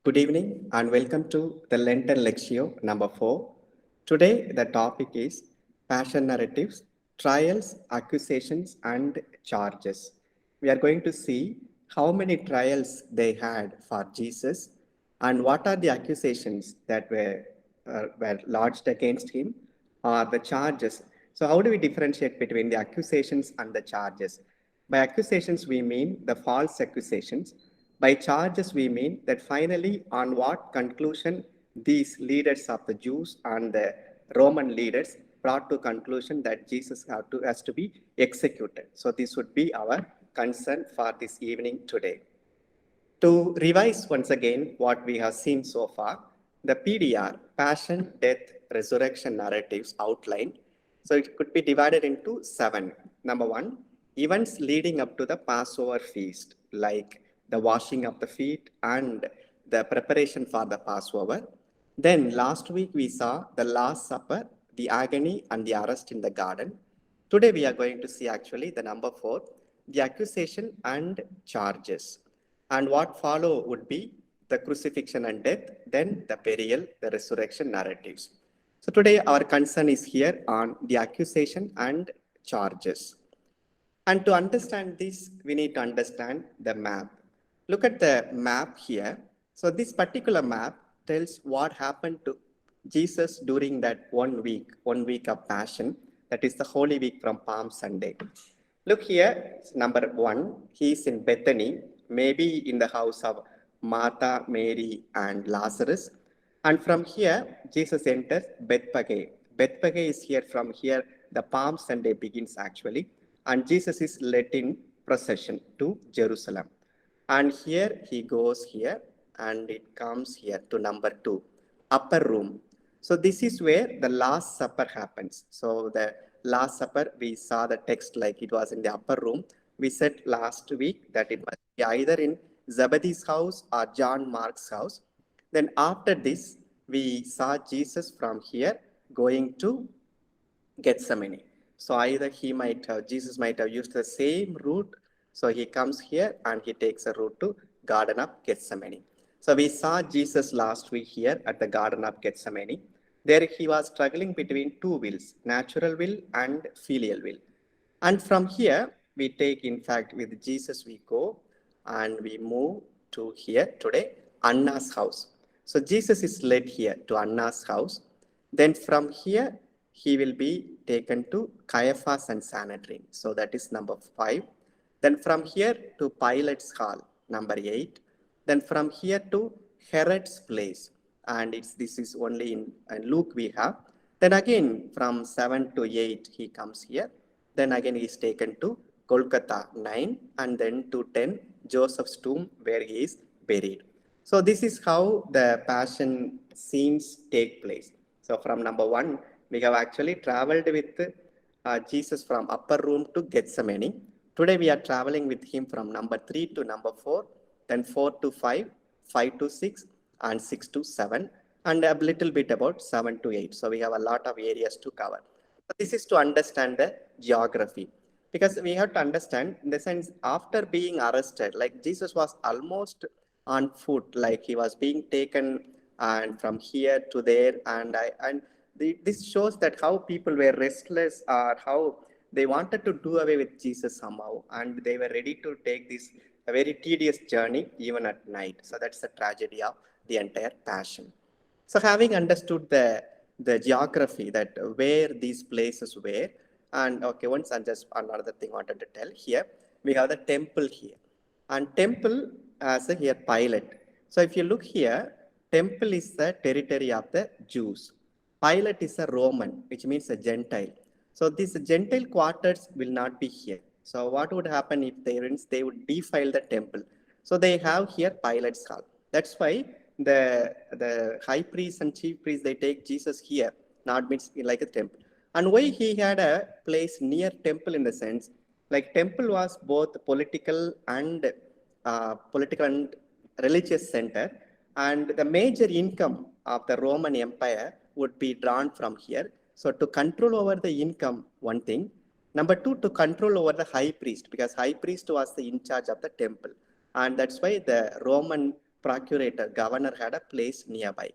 Good evening and welcome to the Lenten Lectio number 4. Today the topic is passion narratives, trials, accusations and charges. We are going to see how many trials they had for Jesus and what are the accusations that were lodged against him or the charges. So how do we differentiate between the accusations and the charges? By accusations, we mean the false accusations. By charges, we mean that finally, on what conclusion these leaders of the Jews and the Roman leaders brought to conclusion that Jesus has to be executed. So this would be our concern for this evening today. To revise once again what we have seen so far, the PDR, Passion, Death, Resurrection narratives outline. So it could be divided into 7. Number 1, events leading up to the Passover feast, like the washing of the feet and the preparation for the Passover. Then last week we saw the Last Supper, the agony and the arrest in the garden. Today we are going to see actually the number 4, the accusation and charges. And what follow would be the crucifixion and death, then the burial, the resurrection narratives. So today our concern is here on the accusation and charges. And to understand this, we need to understand the map. Look at the map here. So this particular map tells what happened to Jesus during that 1 week of Passion. That is the Holy Week from Palm Sunday. Look here, number 1, he is in Bethany, maybe in the house of Martha, Mary, and Lazarus. And from here, Jesus enters Bethpage. Bethpage is here. From here, the Palm Sunday begins actually. And Jesus is led in procession to Jerusalem. And here he goes here and it comes here to number 2, upper room. So this is where the Last Supper happens. So the Last Supper, we saw the text like it was in the upper room. We said last week that it was either in Zebedee's house or John Mark's house. Then after this, we saw Jesus from here going to Gethsemane. So either Jesus might have used the same route. So he comes here and he takes a route to Garden of Gethsemane. So we saw Jesus last week here at the Garden of Gethsemane. There he was struggling between two wills, natural will and filial will. And from here, we take, in fact, with Jesus, we go and we move to here today, Anna's house. So Jesus is led here to Anna's house. Then from here, he will be taken to Caiaphas and Sanhedrin. So that is number 5. Then from here to Pilate's hall, number 8. Then from here to Herod's place. And this is only in Luke we have. Then again from 7 to 8 he comes here. Then again he is taken to Kolkata 9 and then to 10 Joseph's tomb where he is buried. So this is how the passion scenes take place. So from number 1 we have actually traveled with Jesus from upper room to Gethsemane. Today we are traveling with him from number 3 to number 4, then 4 to 5, 5 to 6 and 6 to 7 and a little bit about 7 to 8. So we have a lot of areas to cover. But this is to understand the geography, because we have to understand in the sense after being arrested, like Jesus was almost on foot, like he was being taken and from here to there, and this shows that how people were restless or how they wanted to do away with Jesus somehow, and they were ready to take this a very tedious journey even at night. So that's the tragedy of the entire passion. So having understood the geography, that where these places were, and okay, once and just another thing I wanted to tell here, we have the temple here, and temple as a here Pilate. So if you look here, temple is the territory of the Jews. Pilate is a Roman, which means a Gentile. So these Gentile quarters will not be here. So what would happen if they would defile the temple? So they have here Pilate's hall. That's why the high priest and chief priest, they take Jesus here, not means like a temple. And why he had a place near temple, in the sense, like temple was both political and religious center, and the major income of the Roman Empire would be drawn from here. So to control over the income, one thing. Number 2, to control over the high priest, because high priest was the in charge of the temple. And that's why the Roman procurator, governor had a place nearby.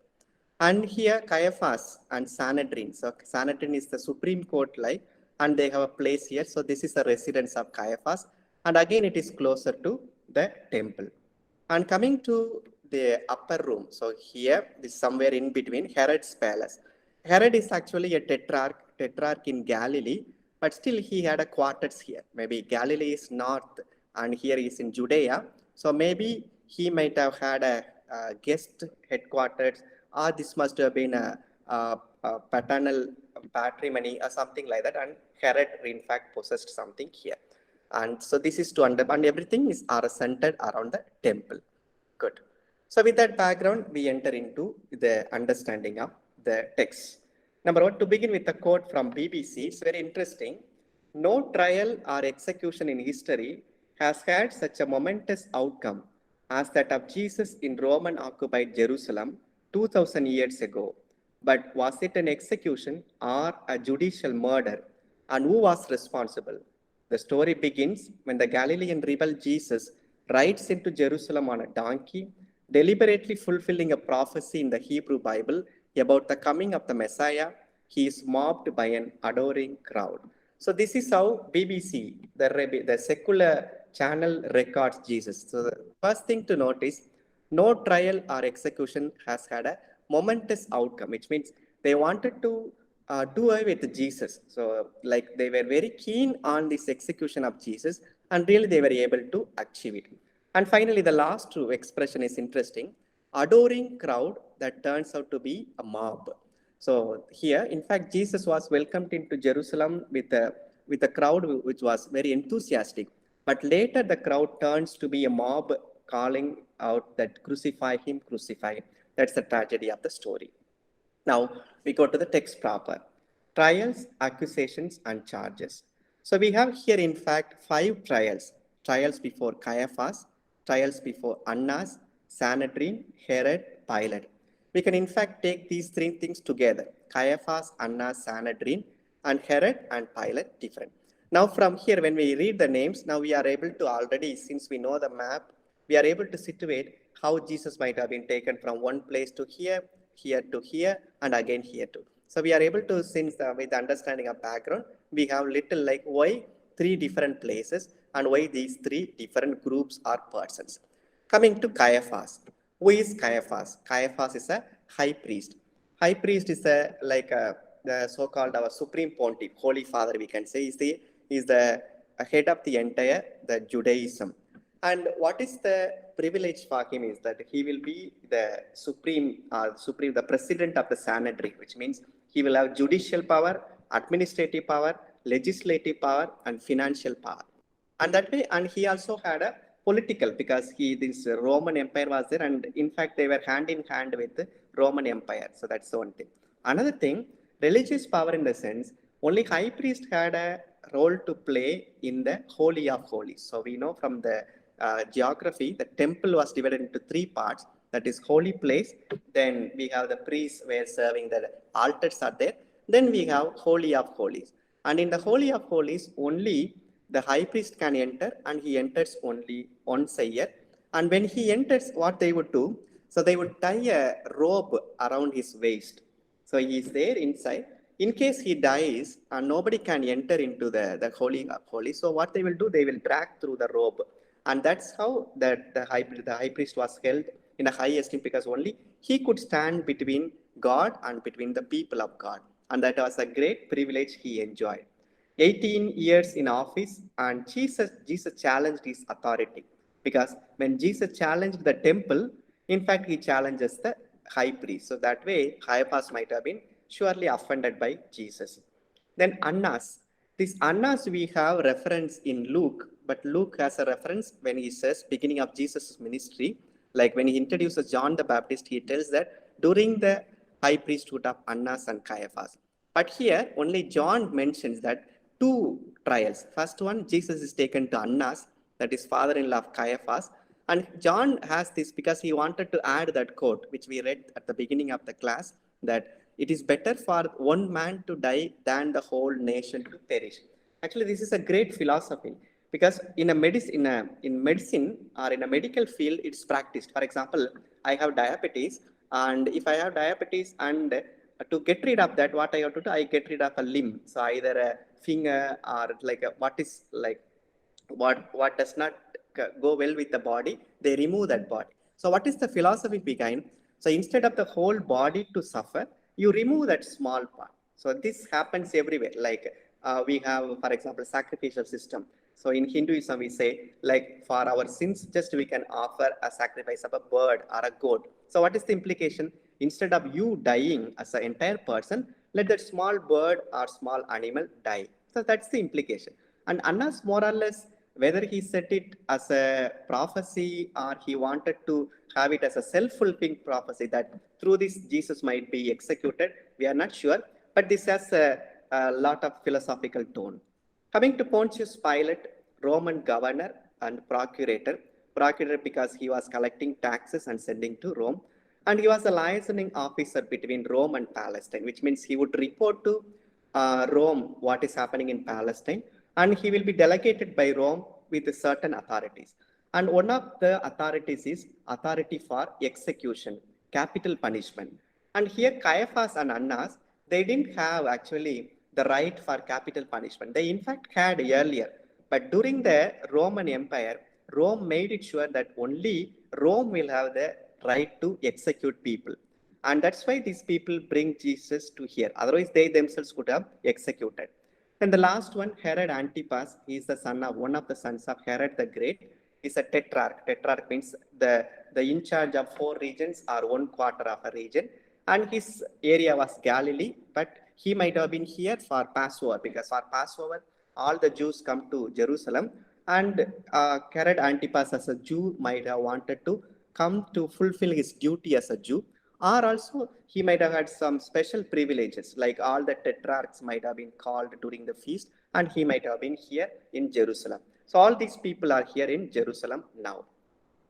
And here Caiaphas and Sanhedrin. So Sanhedrin is the Supreme Court like, and they have a place here. So this is the residence of Caiaphas. And again, it is closer to the temple. And coming to the upper room, so here is somewhere in between Herod's palace. Herod is actually a tetrarch in Galilee, but still he had a quarters here. Maybe Galilee is north, and here is in Judea. So maybe he might have had a guest headquarters, or this must have been a paternal patrimony or something like that. And Herod, in fact, possessed something here. And so this is to understand everything is centered around the temple. Good. So with that background, we enter into the understanding of the text. Number one, to begin with a quote from BBC, it's very interesting. No trial or execution in history has had such a momentous outcome as that of Jesus in Roman occupied Jerusalem 2000 years ago. But was it an execution or a judicial murder? And who was responsible? The story begins when the Galilean rebel Jesus rides into Jerusalem on a donkey, deliberately fulfilling a prophecy in the Hebrew Bible about the coming of the Messiah. He is mobbed by an adoring crowd. So this is how BBC, the secular channel, records Jesus. So the first thing to note is no trial or execution has had a momentous outcome, which means they wanted to do away with Jesus. So like they were very keen on this execution of Jesus, and really they were able to achieve it. And finally, the last expression is interesting. Adoring crowd that turns out to be a mob. So here, in fact, Jesus was welcomed into Jerusalem with a crowd which was very enthusiastic. But later the crowd turns to be a mob calling out that crucify him, crucify him. That's the tragedy of the story. Now we go to the text proper. Trials, accusations, and charges. So we have here, in fact, 5 trials. Trials before Caiaphas, trials before Annas, Sanhedrin, Herod, Pilate. We can, in fact, take these 3 things together. Caiaphas, Annas, Sanhedrin, and Herod and Pilate different. Now from here, when we read the names, now we are able to already, since we know the map, we are able to situate how Jesus might have been taken from one place to here, here to here, and again here to. So we are able to, since with the understanding of background, we have little like why 3 different places and why these 3 different groups or persons. Coming to Caiaphas. Who is Caiaphas? Caiaphas is a high priest. High priest is the so-called our supreme pontiff, holy father, we can say, is the head of the entire the Judaism. And what is the privilege for him is that he will be the supreme, the president of the Sanhedrin, which means he will have judicial power, administrative power, legislative power, and financial power. And that way, and he also had a political, because this Roman Empire was there, and in fact they were hand in hand with the Roman Empire. So that's one thing. Another thing, religious power in the sense, only high priest had a role to play in the Holy of Holies. So we know from the geography, the temple was divided into 3 parts. That is holy place. Then we have the priests were serving, the altars are there. Then we have Holy of Holies. And in the Holy of Holies, only the high priest can enter, and he enters only once a year. And when he enters, what they would do, so they would tie a robe around his waist. So he is there inside. In case he dies and nobody can enter into the Holy of Holies, so what they will do, they will drag through the robe. And that's how the high priest was held in a high esteem, because only he could stand between God and between the people of God. And that was a great privilege he enjoyed. 18 years in office, and Jesus challenged his authority, because when Jesus challenged the temple, in fact, he challenges the high priest. So that way, Caiaphas might have been surely offended by Jesus. Then Annas. This Annas we have reference in Luke, but Luke has a reference when he says, beginning of Jesus' ministry, like when he introduces John the Baptist, he tells that during the high priesthood of Annas and Caiaphas. But here, only John mentions that 2 trials. First one, Jesus is taken to Annas, that is father-in-law of Caiaphas. And John has this because he wanted to add that quote, which we read at the beginning of the class, that it is better for one man to die than the whole nation to perish. Actually, this is a great philosophy. because in medicine or in a medical field, it's practiced. For example, I have diabetes, and if I have diabetes and to get rid of that, what I have to do, I get rid of a limb. So either a finger or like what is like what does not go well with the body, they remove that body. So what is the philosophy behind? So instead of the whole body to suffer, you remove that small part. So this happens everywhere. Like we have, for example, sacrificial system. So in Hinduism, we say like for our sins, just we can offer a sacrifice of a bird or a goat. So what is the implication? Instead of you dying as an entire person, let that small bird or small animal die. So that's the implication. And Annas more or less, whether he said it as a prophecy or he wanted to have it as a self-fulfilling prophecy that through this Jesus might be executed, we are not sure. But this has a lot of philosophical tone. Coming to Pontius Pilate, Roman governor and procurator because he was collecting taxes and sending to Rome, and he was a liaising officer between Rome and Palestine, which means he would report to Rome what is happening in Palestine, and he will be delegated by Rome with certain authorities. And one of the authorities is authority for execution, capital punishment. And here Caiaphas and Annas, they didn't have actually the right for capital punishment. They in fact had earlier, but during the Roman Empire, Rome made it sure that only Rome will have the right to execute people. And that's why these people bring Jesus to here. Otherwise, they themselves could have executed. And the last one, Herod Antipas, he is the son of one of the sons of Herod the Great. He's a tetrarch. Tetrarch means the in charge of 4 regions or 1/4 of a region. And his area was Galilee, but he might have been here for Passover, because for Passover, all the Jews come to Jerusalem. And Herod Antipas, as a Jew, might have wanted to come to fulfill his duty as a Jew, or also he might have had some special privileges, like all the tetrarchs might have been called during the feast, and he might have been here in Jerusalem. So all these people are here in Jerusalem now.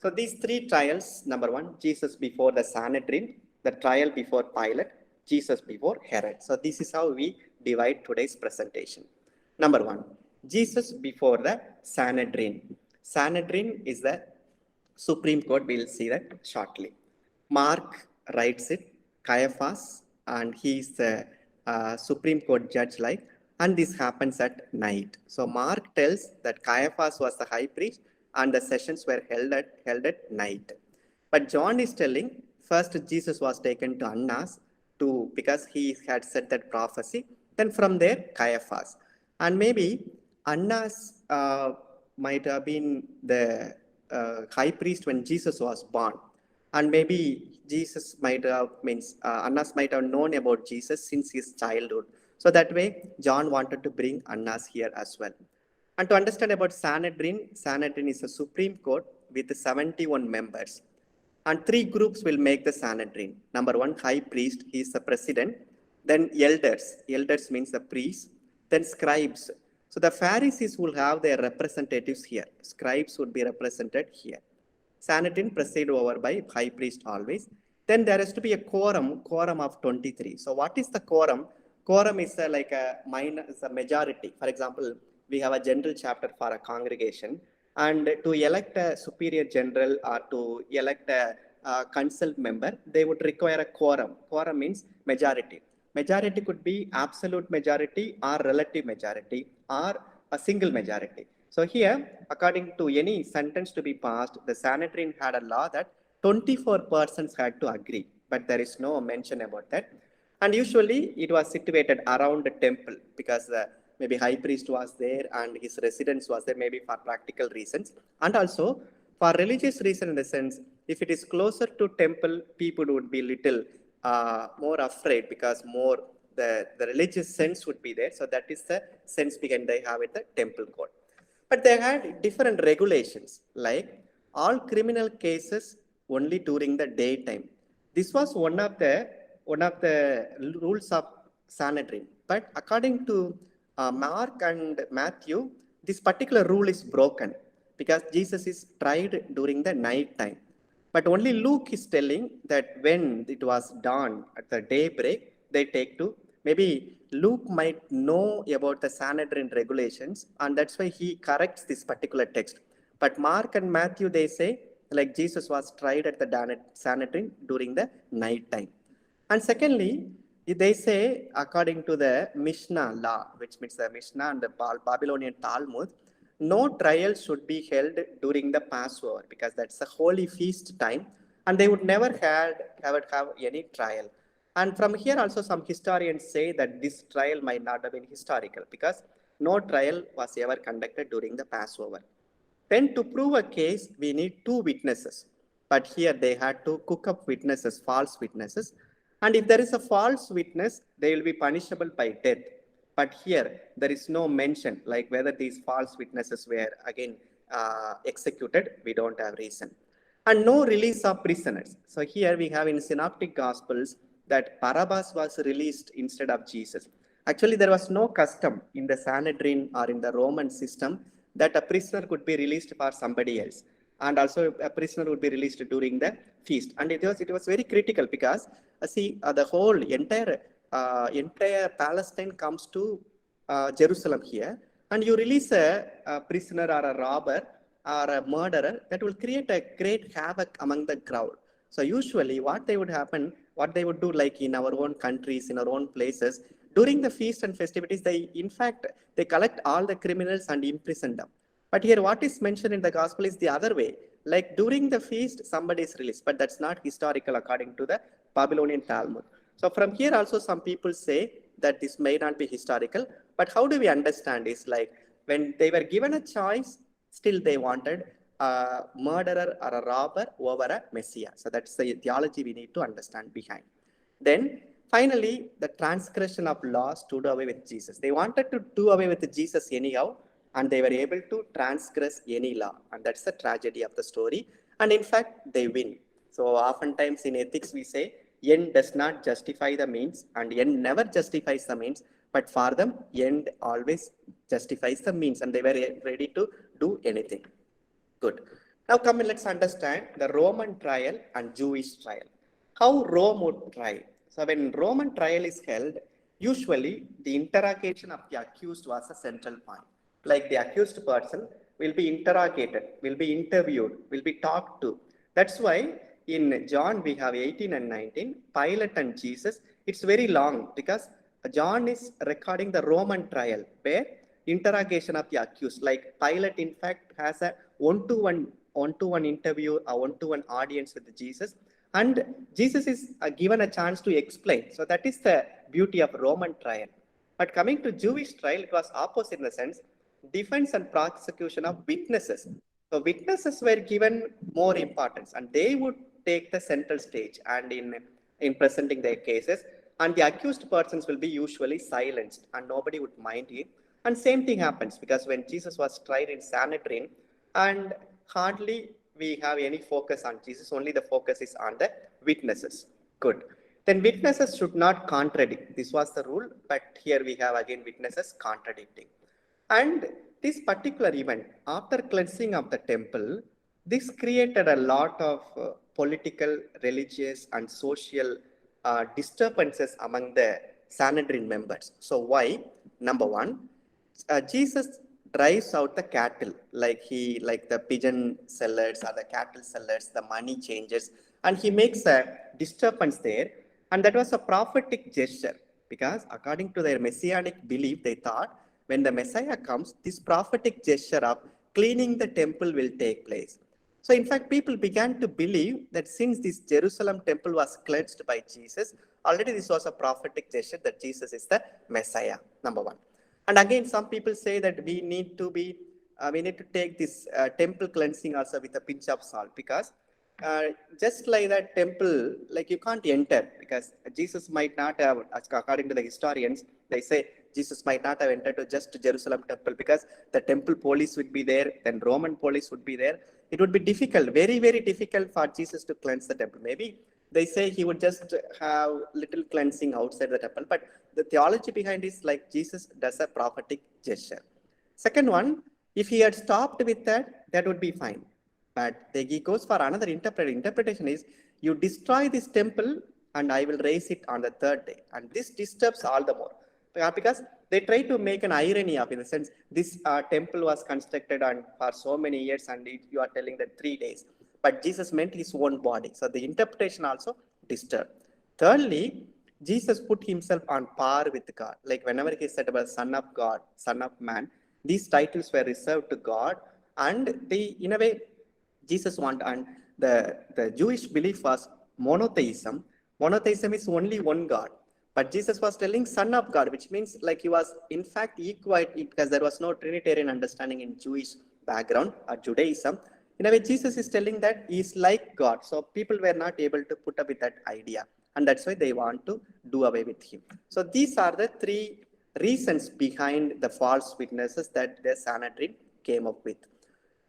So these 3 trials, number 1, Jesus before the Sanhedrin, the trial before Pilate, Jesus before Herod. So this is how we divide today's presentation. Number 1, Jesus before the Sanhedrin. Sanhedrin is the Supreme Court. We'll see that shortly. Mark writes it, Caiaphas, and he is the Supreme Court judge like, and this happens at night. So Mark tells that Caiaphas was the high priest and the sessions were held at night. But John is telling first Jesus was taken to Annas because he had said that prophecy. Then from there Caiaphas, and maybe Annas might have been the high priest when Jesus was born, and maybe Jesus might have Annas might have known about Jesus since his childhood. So that way John wanted to bring Annas here as well. And to understand about Sanhedrin, Sanhedrin is a Supreme Court with 71 members. And 3 groups will make the Sanhedrin. Number 1, high priest, he is the president. Then elders, elders means the priests. Then scribes. So the Pharisees will have their representatives here. Scribes would be represented here. Sanhedrin presided over by high priest always. Then there has to be a quorum of 23. So what is the quorum? Quorum is like a majority. For example, we have a general chapter for a congregation, and to elect a superior general or to elect a consult member, they would require a quorum. Quorum means majority. Majority could be absolute majority or relative majority or a single majority. So here, according to any sentence to be passed, the Sanhedrin had a law that 24 persons had to agree, but there is no mention about that. And usually it was situated around the temple because maybe high priest was there and his residence was there, maybe for practical reasons. And also for religious reason, in the sense, if it is closer to temple, people would be little more afraid because more the religious sense would be there. So that is the sense behind they have it, the temple court. But they had different regulations, like all criminal cases only during the daytime. This was one of the rules of Sanhedrin. But according to Mark and Matthew, this particular rule is broken because Jesus is tried during the night time. But only Luke is telling that when it was dawn at the daybreak, they take to Maybe Luke might know about the Sanhedrin regulations, and that's why he corrects this particular text. But Mark and Matthew, they say, like Jesus was tried at the Sanhedrin during the night time. And secondly, they say, according to the Mishnah law, which means the Mishnah and the Babylonian Talmud, no trial should be held during the Passover because that's a holy feast time, and they would never have any trial. And from here also some historians say that this trial might not have been historical because no trial was ever conducted during the Passover. Then to prove a case, we need two witnesses. But here they had to cook up witnesses, false witnesses. And if there is a false witness, they will be punishable by death. But here there is no mention, like whether these false witnesses were again executed, we don't have reason. And no release of prisoners. So here we have in Synoptic Gospels that Barabbas was released instead of Jesus. Actually, there was no custom in the Sanhedrin or in the Roman system that a prisoner could be released for somebody else. And also a prisoner would be released during the feast. And it was very critical because the whole entire Palestine comes to Jerusalem here, and you release a prisoner or a robber or a murderer, that will create a great havoc among the crowd. So usually what they would do like in our own countries, in our own places, during the feast and festivities, they collect all the criminals and imprison them. But here what is mentioned in the gospel is the other way. Like during the feast, somebody is released, but that's not historical according to the Babylonian Talmud. So from here also some people say that this may not be historical, but how do we understand is like when they were given a choice, still they wanted a murderer or a robber over a Messiah. So that's the theology we need to understand behind. Then finally, the transgression of law stood away with Jesus. They wanted to do away with Jesus anyhow, and they were able to transgress any law. And that's the tragedy of the story. And in fact, they win. So oftentimes in ethics, we say, end does not justify the means, and end never justifies the means, but for them, end always justifies the means, and they were ready to do anything. Good. Now come and let's understand the Roman trial and Jewish trial. How Rome would try. So when Roman trial is held, usually the interrogation of the accused was a central point. Like the accused person will be interrogated, will be interviewed, will be talked to. That's why in John we have 18 and 19, Pilate and Jesus. It's very long because John is recording the Roman trial where interrogation of the accused. Like Pilate in fact has a one-to-one interview, a one-to-one audience with Jesus, and Jesus is given a chance to explain. So that is the beauty of Roman trial. But coming to Jewish trial, it was opposite in the sense defense and prosecution of witnesses. So witnesses were given more importance, and they would take the central stage and in presenting their cases, and the accused persons will be usually silenced and nobody would mind it. And same thing happens because when Jesus was tried in Sanhedrin, and hardly we have any focus on Jesus, only the focus is on the witnesses. Good. Then witnesses should not contradict. This was the rule, but here we have again witnesses contradicting. And this particular event, after cleansing of the temple, this created a lot of political, religious, and social disturbances among the Sanhedrin members. So why? Number one, Jesus drives out the cattle, like the pigeon sellers or the cattle sellers, the money changers, and he makes a disturbance there. And that was a prophetic gesture because according to their messianic belief, they thought when the Messiah comes, this prophetic gesture of cleaning the temple will take place. So in fact, people began to believe that since this Jerusalem temple was cleansed by Jesus, already this was a prophetic gesture that Jesus is the Messiah, number one. And again, some people say that we need to take this temple cleansing also with a pinch of salt because just like that temple, like you can't enter because Jesus might not have, according to the historians, they say Jesus might not have entered to just Jerusalem temple because the temple police would be there, then Roman police would be there. It would be difficult, very, very difficult for Jesus to cleanse the temple. Maybe they say he would just have little cleansing outside the temple, but the theology behind is like Jesus does a prophetic gesture. Second one, if he had stopped with that, that would be fine. But he goes for another interpretation is you destroy this temple and I will raise it on the third day. And this disturbs all the more. Because they try to make an irony of, in the sense, this temple was constructed on for so many years, and you are telling that 3 days. But Jesus meant his own body. So the interpretation also disturbed. Thirdly, Jesus put himself on par with God. Like whenever he said about Son of God, Son of Man, these titles were reserved to God, and they, in a way, Jesus want, and the Jewish belief was monotheism. Monotheism is only one God. But Jesus was telling Son of God, which means like he was in fact equal, because there was no Trinitarian understanding in Jewish background or Judaism. In a way, Jesus is telling that he is like God. So people were not able to put up with that idea. And that's why they want to do away with him. So these are the three reasons behind the false witnesses that the Sanhedrin came up with.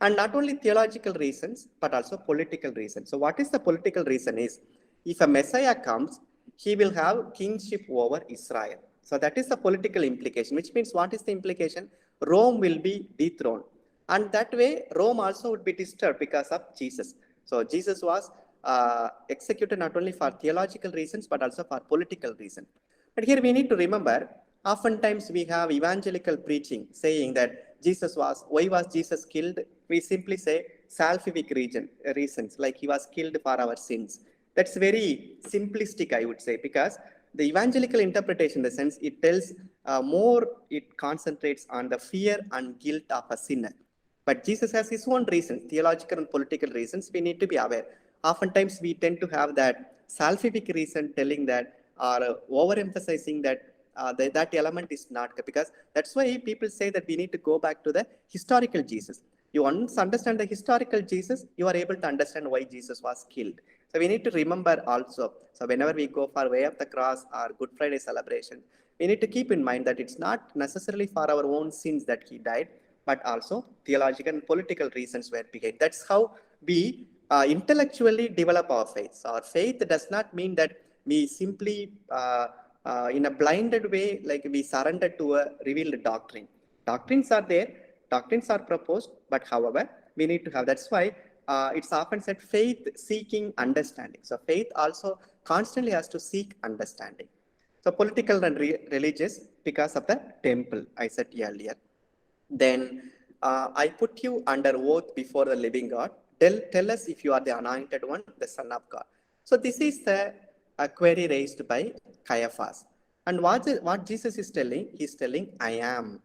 And not only theological reasons, but also political reasons. So what is the political reason is, if a Messiah comes, he will have kingship over Israel. So that is the political implication, which means what is the implication? Rome will be dethroned. And that way, Rome also would be disturbed because of Jesus. So Jesus was executed not only for theological reasons, but also for political reasons. But here we need to remember, oftentimes we have evangelical preaching saying that why was Jesus killed? We simply say salvific reasons, like he was killed for our sins. That's very simplistic, I would say, because the evangelical interpretation, in the sense, it tells it concentrates on the fear and guilt of a sinner. But Jesus has his own reasons, theological and political reasons. We need to be aware. Oftentimes, we tend to have that salvific reason telling that, or overemphasizing that that element is not, because that's why people say that we need to go back to the historical Jesus. You once understand the historical Jesus, you are able to understand why Jesus was killed. So we need to remember also. So whenever we go for Way of the Cross or Good Friday celebration, we need to keep in mind that it's not necessarily for our own sins that he died, but also theological and political reasons were behind. That's how we intellectually develop our faith. So our faith does not mean that we simply, in a blinded way, like we surrender to a revealed doctrine. Doctrines are there, doctrines are proposed, but however, we need to have. That's why it's often said faith seeking understanding. So faith also constantly has to seek understanding. So political and religious because of the temple, I said earlier. Then I put you under oath before the living God. Tell us if you are the anointed one, the Son of God. So this is the query raised by Caiaphas. And what Jesus is telling? He's telling, I am.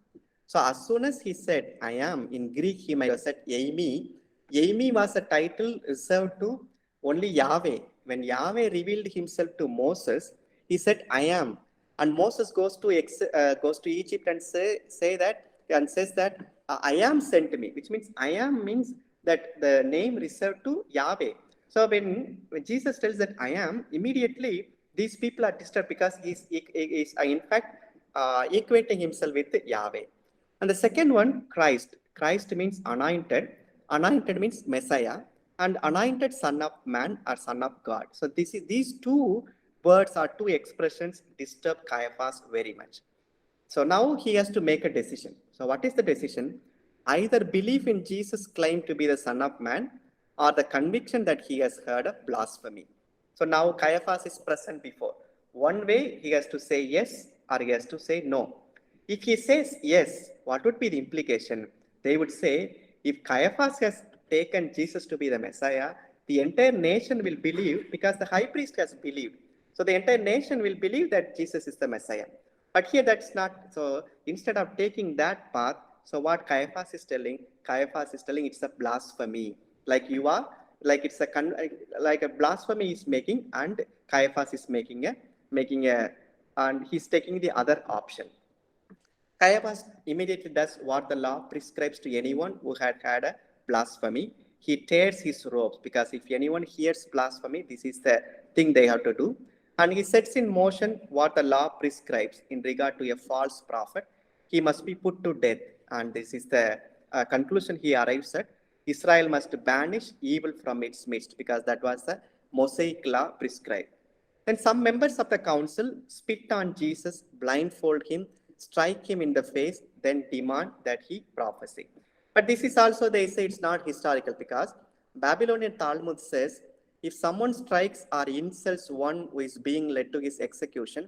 So as soon as he said, I am, in Greek he might have said, Eimi. Eimi was a title reserved to only Yahweh. When Yahweh revealed himself to Moses, he said, I am. And Moses goes to Egypt and says that I am sent me, which means I am means that the name reserved to Yahweh. So when Jesus tells that I am, immediately these people are disturbed because he's in fact equating himself with Yahweh. And the second one, Christ. Christ means anointed. Anointed means Messiah. And anointed Son of Man or Son of God. So these two words or two expressions disturb Caiaphas very much. So now he has to make a decision. So what is the decision? Either belief in Jesus' claim to be the Son of Man, or the conviction that he has heard of blasphemy. So now Caiaphas is present before. One way he has to say yes, or he has to say no. If he says yes, what would be the implication? They would say, if Caiaphas has taken Jesus to be the Messiah, the entire nation will believe, because the high priest has believed. So the entire nation will believe that Jesus is the Messiah. But here that's not. So instead of taking that path, so what Caiaphas is telling it's a blasphemy. Like you are, like it's like a blasphemy is making, and Caiaphas is making a, and he's taking the other option. Caiaphas immediately does what the law prescribes to anyone who had a blasphemy. He tears his robes, because if anyone hears blasphemy, this is the thing they have to do. And he sets in motion what the law prescribes in regard to a false prophet. He must be put to death. And this is the conclusion he arrives at. Israel must banish evil from its midst, because that was the Mosaic law prescribed. Then some members of the council spit on Jesus, blindfold him, strike him in the face, then demand that he prophesy. But this is also, they say it's not historical, because Babylonian Talmud says, if someone strikes or insults one who is being led to his execution,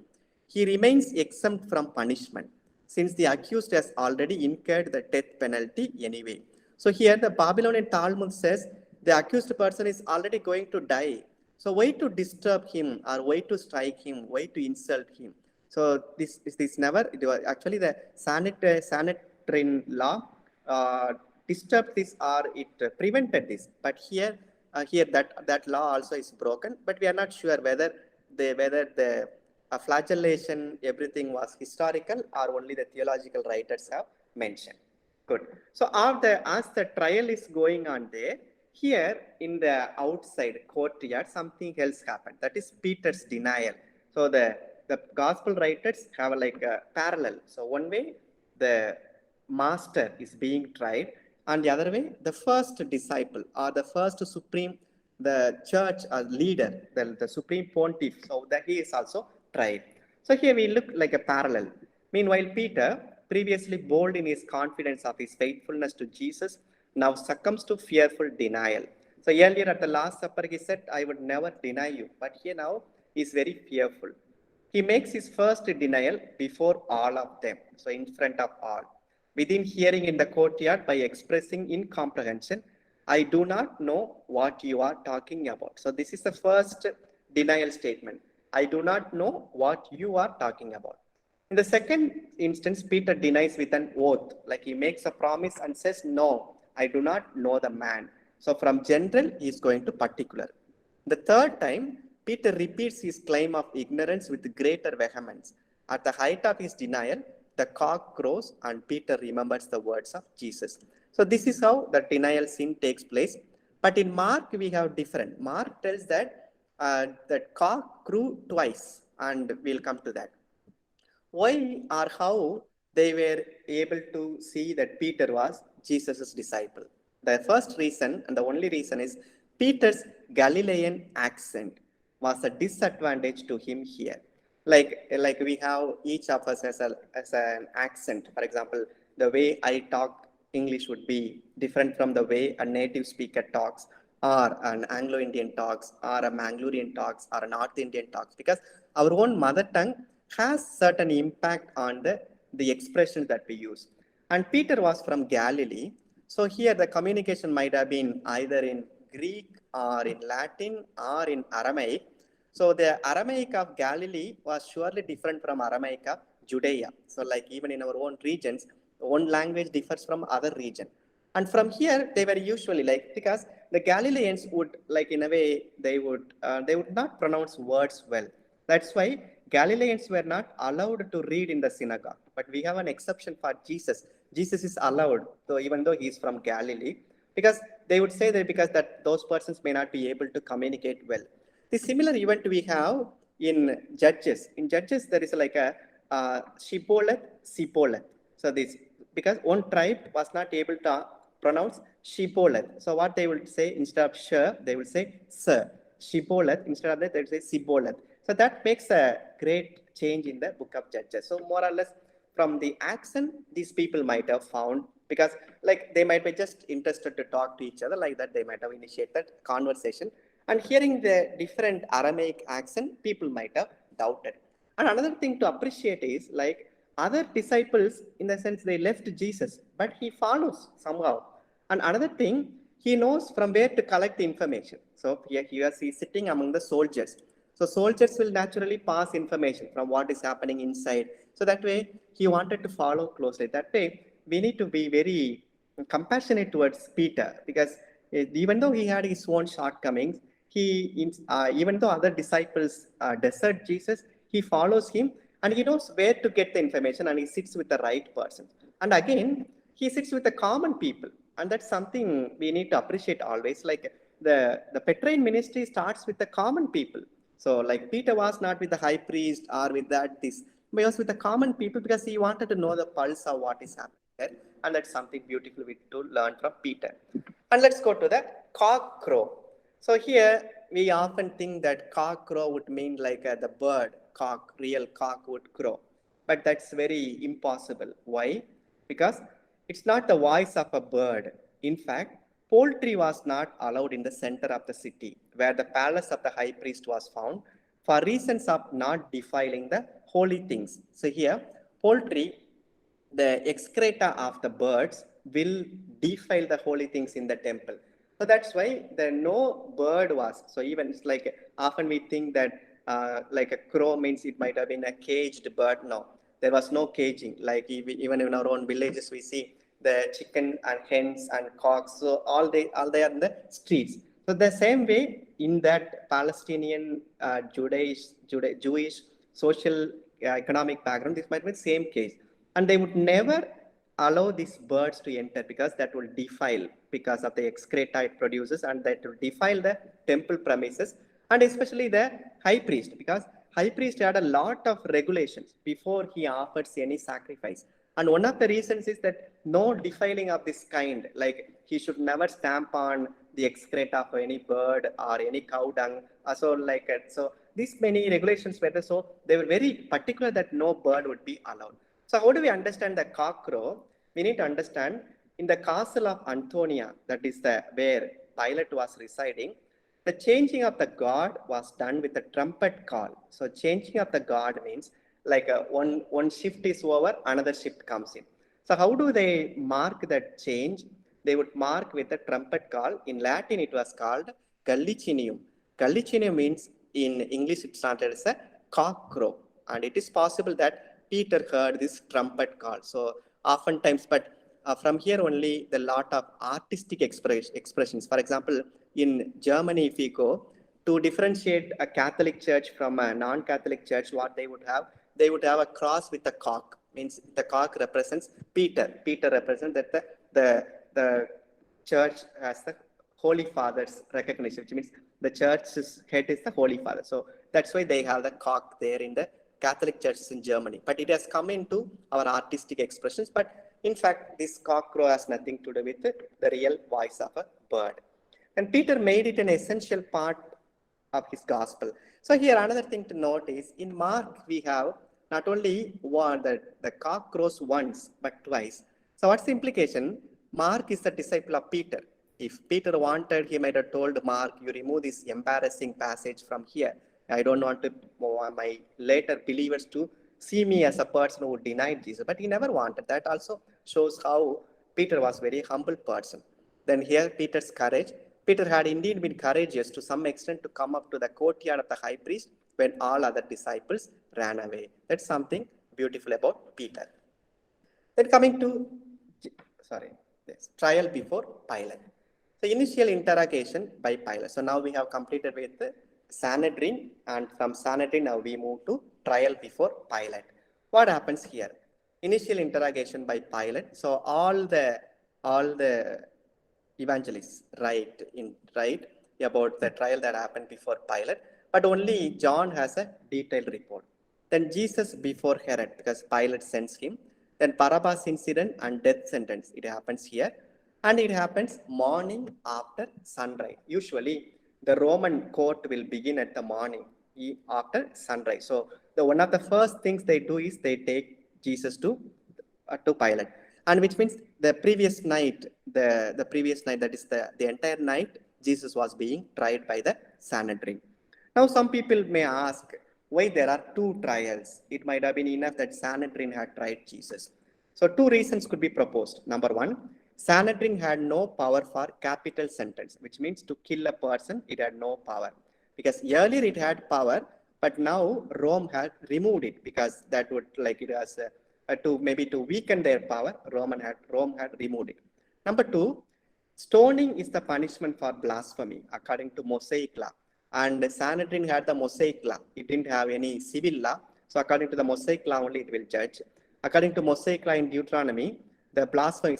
he remains exempt from punishment, since the accused has already incurred the death penalty anyway. So here the Babylonian Talmud says the accused person is already going to die. So why to disturb him, or why to strike him, why to insult him? So this never, it was actually the Sanhedrin law disturbed this, or it prevented this. But here that law also is broken. But we are not sure whether the flagellation everything was historical or only the theological writers have mentioned. Good. So as the trial is going on there, here in the outside courtyard, something else happened. That is Peter's denial. So the gospel writers have like a parallel. So one way the master is being tried, and the other way the first disciple or the first supreme, the church leader, the supreme pontiff, so that he is also tried. So here we look like a parallel. Meanwhile, Peter, previously bold in his confidence of his faithfulness to Jesus, now succumbs to fearful denial. So earlier at the Last Supper, he said, I would never deny you. But here now, he is very fearful. He makes his first denial before all of them, so in front of all. Within hearing in the courtyard, by expressing incomprehension, I do not know what you are talking about. So this is the first denial statement. I do not know what you are talking about. In the second instance, Peter denies with an oath, like he makes a promise and says, no, I do not know the man. So from general, he is going to particular. The third time, Peter repeats his claim of ignorance with greater vehemence. At the height of his denial, the cock crows and Peter remembers the words of Jesus. So this is how the denial scene takes place. But in Mark, we have different. Mark tells that that cock crew twice, and we'll come to that. Why or how they were able to see that Peter was Jesus' disciple? The first reason and the only reason is Peter's Galilean accent was a disadvantage to him here. Like we have each of us as an accent. For example, the way I talk English would be different from the way a native speaker talks, or an Anglo-Indian talks, or a Mangalorean talks, or a North Indian talks, because our own mother tongue has certain impact on the expressions that we use. And Peter was from Galilee, so here the communication might have been either in Greek or in Latin or in Aramaic. So the Aramaic of Galilee was surely different from Aramaic of Judea. So like even in our own regions, one language differs from other region. And from here, they were usually like, because the Galileans would, like in a way, they would not pronounce words well. That's why Galileans were not allowed to read in the synagogue. But we have an exception for Jesus. Jesus is allowed, though even though he is from Galilee, because they would say that because that those persons may not be able to communicate well. The similar event we have in Judges. In Judges, there is like a Shibboleth, Sipoleth. So this, because one tribe was not able to pronounce Shibboleth. So what they will say, instead of sh, they will say sir. Shibboleth, instead of that, they will say Siboleth. So that makes a great change in the book of Judges. So more or less from the accent, these people might have found, because like they might be just interested to talk to each other, like that they might have initiated conversation. And hearing the different Aramaic accent, people might have doubted. And another thing to appreciate is like other disciples, in the sense they left Jesus, but he follows somehow. And another thing, he knows from where to collect the information. So here he is sitting among the soldiers. So soldiers will naturally pass information from what is happening inside. So that way he wanted to follow closely. That way we need to be very compassionate towards Peter, because even though he had his own shortcomings, even though other disciples desert Jesus, he follows him and he knows where to get the information, and he sits with the right person. And again, he sits with the common people, and that's something we need to appreciate always. Like the Petrine ministry starts with the common people. So like Peter was not with the high priest or with that this, but he was with the common people, because he wanted to know the pulse of what is happening there. And that's something beautiful we to learn from Peter. And let's go to the cock crow. So here we often think that cock crow would mean like the bird, cock, real cock would crow. But that's very impossible. Why? Because it's not the voice of a bird. In fact, Poultry was not allowed in the center of the city, where the palace of the high priest was found, for reasons of not defiling the holy things. So here, poultry, the excreta of the birds will defile the holy things in the temple. So that's why the no bird was. So even it's like often we think that like a crow means it might have been a caged bird. No, there was no caging. Like even in our own villages, we see the chicken and hens and cocks. So all they are in the streets. So the same way in that Palestinian Jewish social economic background, this might be the same case, and they would never allow these birds to enter because that will defile because of the excreta it produces, and that will defile the temple premises, and especially the high priest, because high priest had a lot of regulations before he offers any sacrifice. And one of the reasons is that no defiling of this kind, like he should never stamp on the excreta of any bird or any cow dung. So these many regulations were there, so they were very particular that no bird would be allowed. So how do we understand the cockcrow? We need to understand in the castle of Antonia, that is where Pilate was residing, the changing of the guard was done with a trumpet call. So changing of the guard means like one shift is over, another shift comes in. So how do they mark that change? They would mark with a trumpet call. In Latin, it was called gallicinium. Gallicinium means in English it's translated as a cock crow, and it is possible that Peter heard this trumpet call. So oftentimes, but from here only the lot of artistic expressions. For example, in Germany, if we go to differentiate a Catholic church from a non-Catholic church, what they would have a cross with a cock. Means the cock represents Peter. Peter represents that the church has the Holy Father's recognition, which means the church's head is the Holy Father. So that's why they have the cock there in the Catholic churches in Germany. But it has come into our artistic expressions. But in fact, this cock crow has nothing to do with the real voice of a bird. And Peter made it an essential part of his gospel. So here another thing to note is in Mark we have not only one the cock crows once but twice. So what's the implication? Mark is the disciple of Peter. If Peter wanted, he might have told Mark, you remove this embarrassing passage from here. I don't want my later believers to see me as a person who denied Jesus. But he never wanted. That also shows how Peter was a very humble person. Then here Peter's courage. Peter had indeed been courageous to some extent to come up to the courtyard of the high priest when all other disciples ran away. That's something beautiful about Peter. Then coming to, trial before Pilate. So initial interrogation by Pilate. So now we have completed with the Sanhedrin, and from Sanhedrin now we move to trial before Pilate. What happens here? Initial interrogation by Pilate. So all the evangelists write about the trial that happened before Pilate, but only John has a detailed report. Then Jesus before Herod, because Pilate sends him. Then Barabbas incident and death sentence. It happens here. And it happens morning after sunrise. Usually, the Roman court will begin at the morning after sunrise. So, one of the first things they do is they take Jesus to Pilate, and which means the previous night, that is the entire night, Jesus was being tried by the Sanhedrin. Now, some people may ask why there are two trials. It might have been enough that Sanhedrin had tried Jesus. So, two reasons could be proposed. Number one, Sanhedrin had no power for capital sentence, which means to kill a person, it had no power. Because earlier it had power, but now Rome had removed it because that would like it as to weaken their power. Rome had removed it. Number two, stoning is the punishment for blasphemy according to Mosaic law. And Sanhedrin had the Mosaic law. It didn't have any civil law. So according to the Mosaic law only it will judge. According to Mosaic law in Deuteronomy, the blasphemy,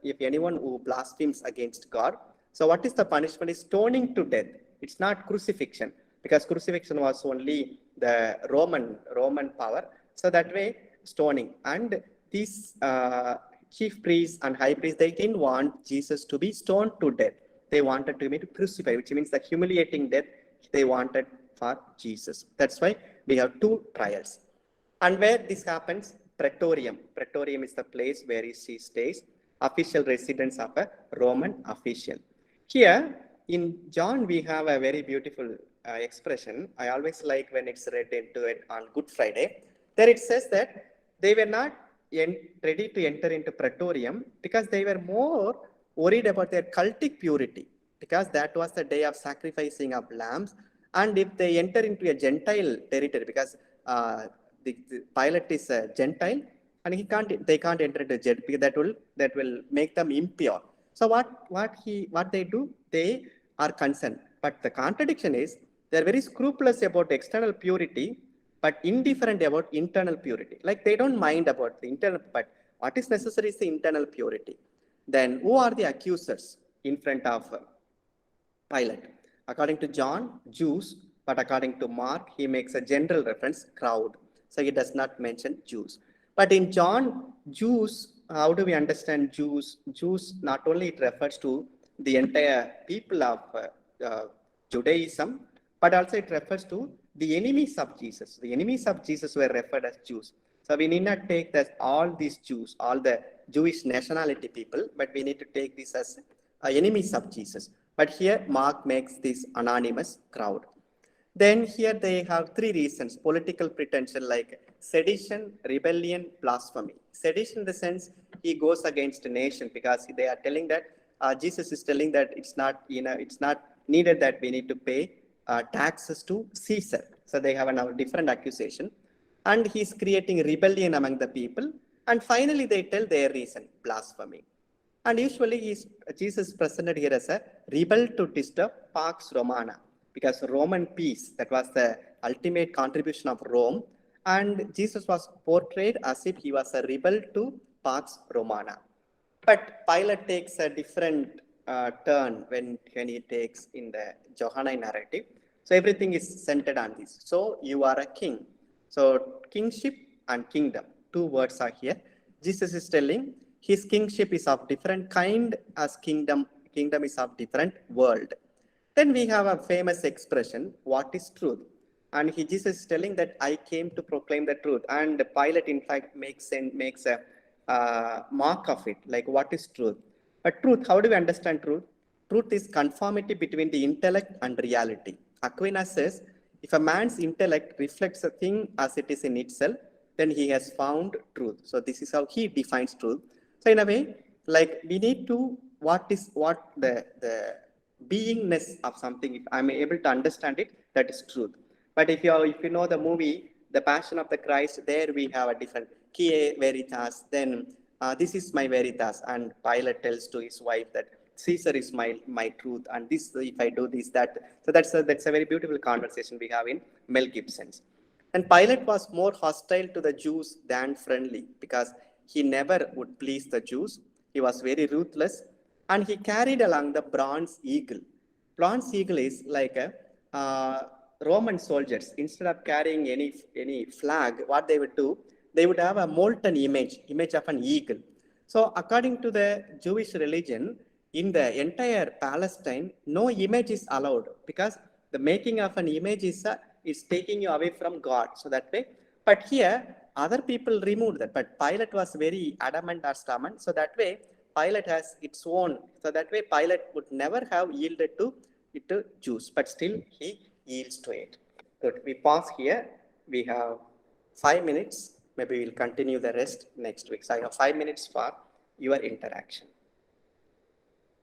if anyone who blasphemes against God. So what is the punishment? Is stoning to death. It's not crucifixion, because crucifixion was only the Roman power. So that way, stoning. And these chief priests and high priests, they didn't want Jesus to be stoned to death. They wanted to be crucified, which means the humiliating death they wanted for Jesus. That's why we have two trials. And where this happens, Praetorium. Praetorium is the place where he stays. official residence of a Roman official. Here in John, we have a very beautiful expression. I always like when it's read into it on Good Friday. There it says that they were not ready to enter into Praetorium because they were more worried about their cultic purity, because that was the day of sacrificing of lambs. And if they enter into a Gentile territory, because the Pilate is a Gentile, and they can't enter into Gentile because that will make them impure. So what they do, they are concerned. But the contradiction is they're very scrupulous about external purity, but indifferent about internal purity. Like they don't mind about the internal, but what is necessary is the internal purity. Then who are the accusers in front of Pilate? According to John, Jews, but according to Mark, he makes a general reference, crowd. So he does not mention Jews. But in John, Jews, how do we understand Jews? Jews, not only it refers to the entire people of Judaism, but also it refers to the enemies of Jesus. The enemies of Jesus were referred as Jews. So we need not take that all these Jews, all the Jewish nationality people, but we need to take this as enemies of Jesus. But here Mark makes this anonymous crowd. Then here they have three reasons: political pretension like sedition, rebellion, blasphemy. Sedition in the sense he goes against a nation, because they are telling that Jesus is telling that it's not needed that we need to pay taxes to Caesar. So they have a different accusation, and he's creating rebellion among the people. And finally they tell their reason: blasphemy. And usually Jesus presented here as a rebel to disturb Pax Romana, because Roman peace, that was the ultimate contribution of Rome, and Jesus was portrayed as if he was a rebel to Pax Romana. But Pilate takes a different turn when he takes in the Johannine narrative. So everything is centered on this. So you are a king. So kingship and kingdom, two words are here. Jesus is telling his kingship is of different kind as kingdom is of different world. Then we have a famous expression, what is truth? And Jesus is telling that I came to proclaim the truth. And Pilate, in fact, makes a mark of it, like what is truth? But truth, how do we understand truth? Truth is conformity between the intellect and reality. Aquinas says, if a man's intellect reflects a thing as it is in itself, then he has found truth. So this is how he defines truth. So in a way, like we need to, what the beingness of something, if I'm able to understand it, that is truth. But if you know the movie, The Passion of the Christ, there we have a different Kie Veritas, then this is my Veritas, and Pilate tells to his wife that Caesar is my truth, and this, if I do this, that. So that's a very beautiful conversation we have in Mel Gibson's. And Pilate was more hostile to the Jews than friendly, because he never would please the Jews. He was very ruthless, and he carried along the bronze eagle. Bronze eagle is like a Roman soldiers. Instead of carrying any flag, what they would do, they would have a molten image of an eagle. So according to the Jewish religion, in the entire Palestine, no image is allowed, because the making of an image is taking you away from God. So that way, but here other people removed that. But Pilate was very adamant or stubborn. So that way, Pilate has its own. So that way, Pilate would never have yielded to it to Jews, but still he yields to it. Good. We pause here. We have 5 minutes. Maybe we'll continue the rest next week. So I have 5 minutes for your interaction.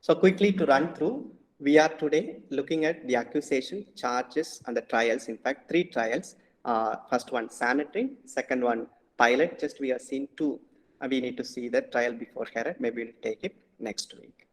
So quickly to run through, we are today looking at the accusation, charges, and the trials. In fact, 3 trials. First one, Sanhedrin. Second one, Pilate. Just we have seen 2. We need to see the trial before Herod. Maybe we'll take it next week.